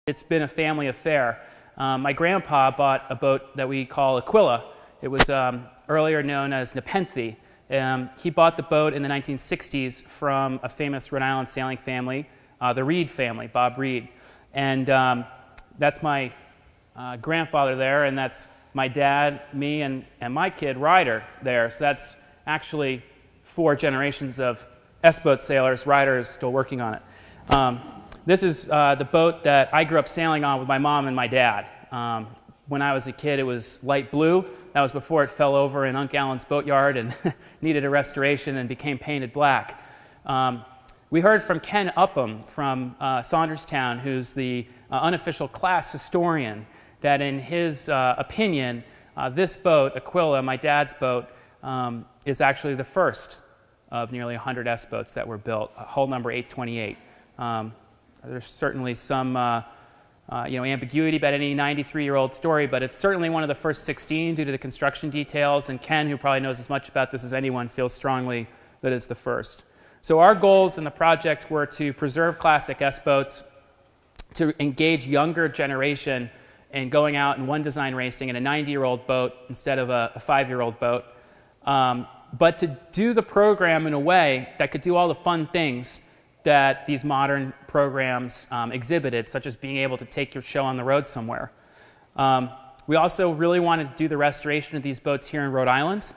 It's been a family affair. My grandpa bought a boat that we call AQUILA. It was earlier known as Nepenthe. He bought the boat in the 1960s from a famous Rhode Island sailing family, the Reed family, Bob Reed. And that's my grandfather there, and that's my dad, me, and my kid, Ryder, there. So that's actually 4 generations of S-boat sailors. Ryder is still working on it. This is the boat that I grew up sailing on with my mom and my dad. When I was a kid, it was light blue. That was before it fell over in Unc Allen's boatyard and needed a restoration and became painted black. We heard from Ken Upham from Saunderstown, who's the unofficial class historian, that in his opinion, this boat, AQUILA, my dad's boat, is actually the first of nearly 100 S-boats that were built, hull number 828. There's certainly some ambiguity about any 93-year-old story, but it's certainly one of the first 16 due to the construction details, and Ken, who probably knows as much about this as anyone, feels strongly that it's the first. So our goals in the project were to preserve classic S-boats, to engage younger generation in going out and one design racing in a 90-year-old boat instead of a 5-year-old boat, but to do the program in a way that could do all the fun things that these modern programs exhibited, such as being able to take your show on the road somewhere. We also really wanted to do the restoration of these boats here in Rhode Island.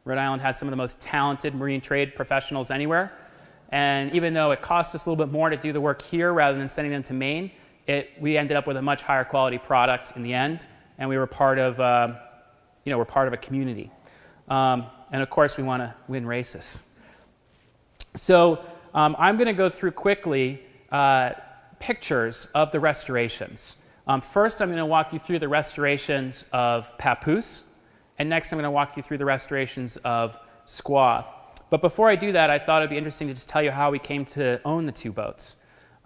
Rhode Island has some of the most talented marine trade professionals anywhere. And even though it cost us a little bit more to do the work here rather than sending them to Maine, we ended up with a much higher quality product in the end, and we were part of, we're part of a community. And of course, we want to win races. So I'm going to go through quickly pictures of the restorations. First, I'm going to walk you through the restorations of Papoose, and next I'm going to walk you through the restorations of Squaw. But before I do that, I thought it would be interesting to just tell you how we came to own the 2 boats.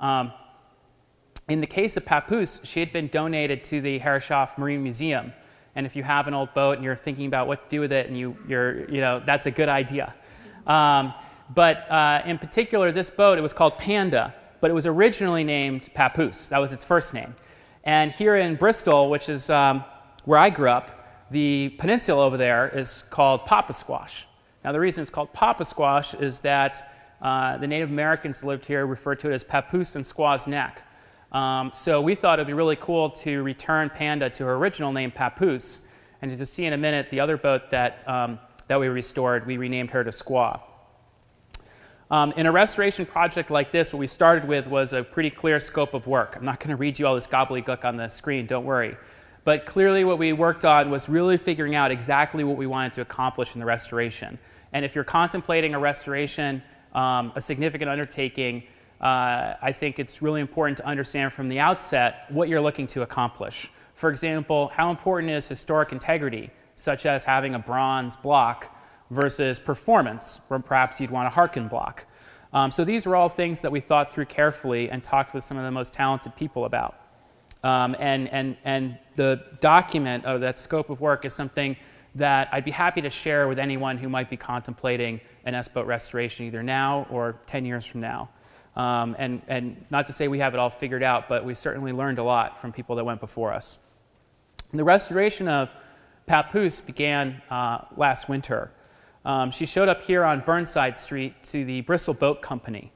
In the case of Papoose, she had been donated to the Herreshoff Marine Museum. And if you have an old boat and you're thinking about what to do with it, and that's a good idea. But in particular, this boat, it was called Panda, but it was originally named Papoose. That was its first name. And here in Bristol, which is where I grew up, the peninsula over there is called PAPOOSE SQUAW. Now, the reason it's called PAPOOSE SQUAW is that the Native Americans that lived here referred to it as Papoose and Squaw's Neck. So we thought it would be really cool to return Panda to her original name, Papoose. And as you'll see in a minute, the other boat that we restored, we renamed her to Squaw. In a restoration project like this, what we started with was a pretty clear scope of work. I'm not going to read you all this gobbledygook on the screen, don't worry. But clearly what we worked on was really figuring out exactly what we wanted to accomplish in the restoration. And if you're contemplating a restoration, a significant undertaking, I think it's really important to understand from the outset what you're looking to accomplish. For example, how important is historic integrity, such as having a bronze block, versus performance, where perhaps you'd want a Harkin block. So these were all things that we thought through carefully and talked with some of the most talented people about. And the document of that scope of work is something that I'd be happy to share with anyone who might be contemplating an S-boat restoration either now or 10 years from now. And not to say we have it all figured out, but we certainly learned a lot from people that went before us. The restoration of Papoose began last winter. She showed up here on Burnside Street to the Bristol Boat Company,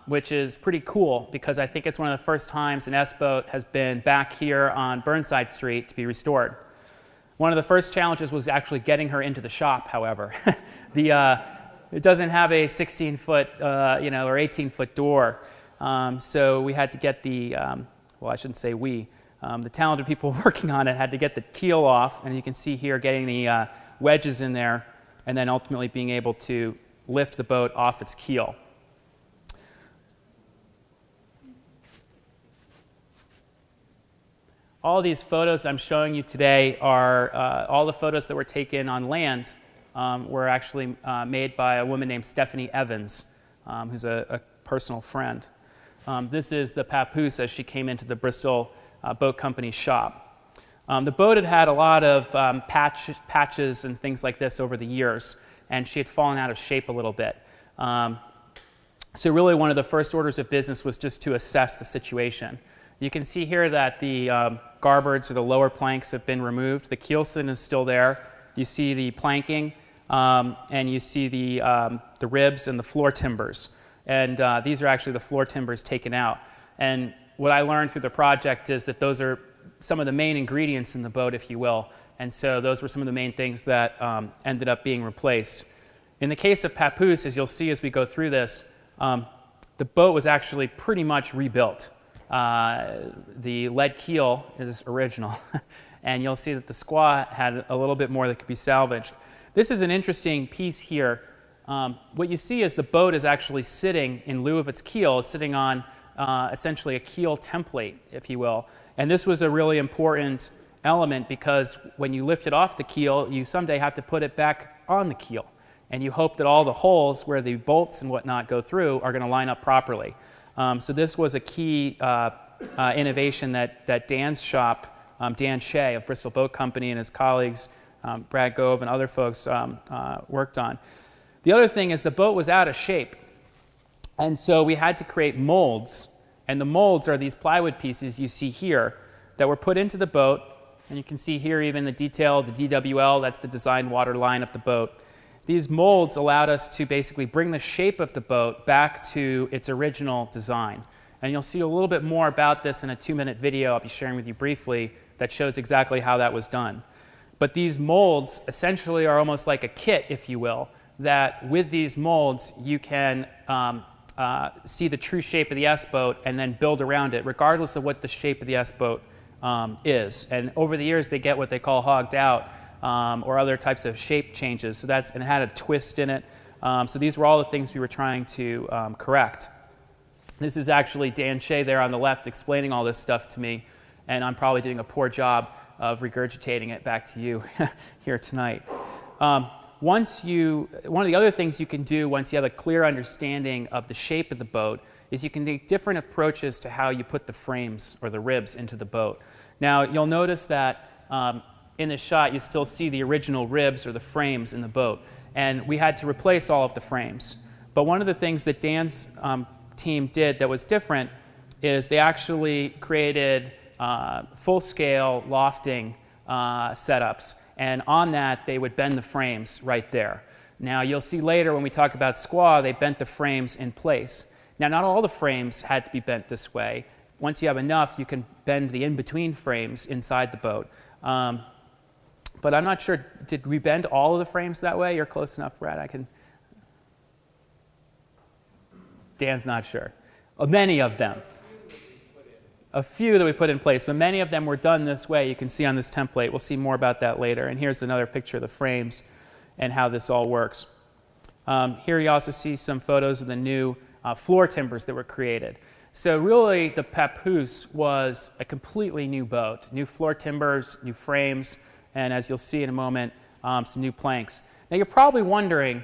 which is pretty cool because I think it's one of the first times an S-boat has been back here on Burnside Street to be restored. One of the first challenges was actually getting her into the shop, however. It doesn't have a 16-foot or 18-foot door, so we had to get the, well, I shouldn't say we, the talented people working on it had to get the keel off, and you can see here getting the wedges in there, and then ultimately being able to lift the boat off its keel. All these photos I'm showing you today are all the photos that were taken on land were actually made by a woman named Stephanie Evans, who's a personal friend. This is the Papoose as she came into the Bristol Boat Company shop. The boat had had a lot of patches and things like this over the years, and she had fallen out of shape a little bit. So really one of the first orders of business was just to assess the situation. You can see here that the garboards or the lower planks have been removed. The keelson is still there. You see the planking, and you see the ribs and the floor timbers. And these are actually the floor timbers taken out. And what I learned through the project is that those are some of the main ingredients in the boat, if you will. And so those were some of the main things that ended up being replaced. In the case of Papoose, as you'll see as we go through this, the boat was actually pretty much rebuilt. The lead keel is original, and you'll see that the Squaw had a little bit more that could be salvaged. This is an interesting piece here. What you see is the boat is actually sitting, in lieu of its keel, sitting on essentially a keel template, if you will. And this was a really important element because when you lift it off the keel, you someday have to put it back on the keel. And you hope that all the holes where the bolts and whatnot go through are going to line up properly. So this was a key innovation that Dan's shop, Dan Shea of Bristol Boat Company, and his colleagues, Brad Gove and other folks, worked on. The other thing is the boat was out of shape. And so we had to create molds. And the molds are these plywood pieces you see here that were put into the boat. And you can see here even the detail, the DWL, that's the design water line of the boat. These molds allowed us to basically bring the shape of the boat back to its original design. And you'll see a little bit more about this in a 2-minute video I'll be sharing with you briefly that shows exactly how that was done. But these molds essentially are almost like a kit, if you will, that with these molds you can see the true shape of the S-boat and then build around it, regardless of what the shape of the S-boat is. And over the years they get what they call hogged out, or other types of shape changes. So and it had a twist in it. So these were all the things we were trying to correct. This is actually Dan Shea there on the left explaining all this stuff to me, and I'm probably doing a poor job of regurgitating it back to you here tonight. One of the other things you can do once you have a clear understanding of the shape of the boat is you can take different approaches to how you put the frames or the ribs into the boat. Now you'll notice that in this shot, you still see the original ribs or the frames in the boat. And we had to replace all of the frames. But one of the things that Dan's team did that was different is they actually created full-scale lofting setups. And on that, they would bend the frames right there. Now, you'll see later when we talk about Squaw, they bent the frames in place. Now, not all the frames had to be bent this way. Once you have enough, you can bend the in-between frames inside the boat. But I'm not sure, did we bend all of the frames that way? You're close enough, Brad. Dan's not sure. Many of them. A few that we put in place, but many of them were done this way. You can see on this template. We'll see more about that later. And here's another picture of the frames and how this all works. Here you also see some photos of the new floor timbers that were created. So really, the Papoose was a completely new boat. New floor timbers, new frames, and as you'll see in a moment, some new planks. Now you're probably wondering,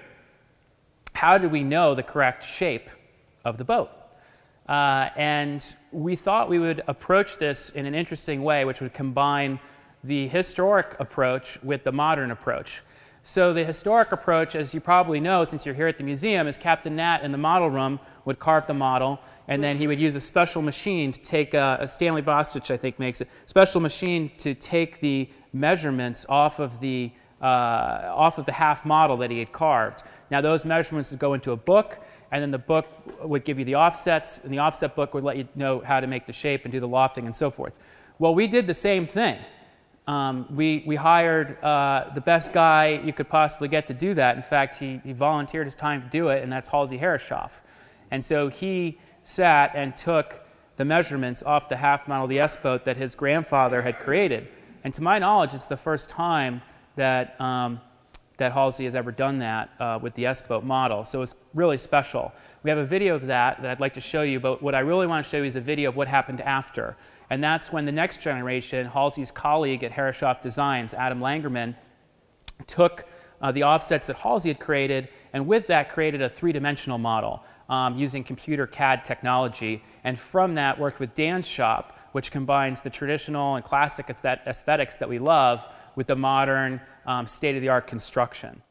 how do we know the correct shape of the boat? And we thought we would approach this in an interesting way, which would combine the historic approach with the modern approach. So the historic approach, as you probably know since you're here at the museum, is Captain Nat in the model room would carve the model, and then he would use a special machine to take, a Stanley Bostitch I think makes it, special machine to take the measurements off of the half model that he had carved. Now those measurements would go into a book, and then the book would give you the offsets, and the offset book would let you know how to make the shape and do the lofting and so forth. Well, we did the same thing. We hired the best guy you could possibly get to do that. In fact, he volunteered his time to do it, and that's Halsey Herreshoff. And so he sat and took the measurements off the half model of the S-boat that his grandfather had created. And to my knowledge, it's the first time that, that Halsey has ever done that with the S-boat model. So it's really special. We have a video of that I'd like to show you, but what I really want to show you is a video of what happened after. And that's when the next generation, Halsey's colleague at Herreshoff Designs, Adam Langerman, took the offsets that Halsey had created, and with that created a three-dimensional model using computer CAD technology. And from that worked with Dan's shop, which combines the traditional and classic aesthetics that we love with the modern state-of-the-art construction.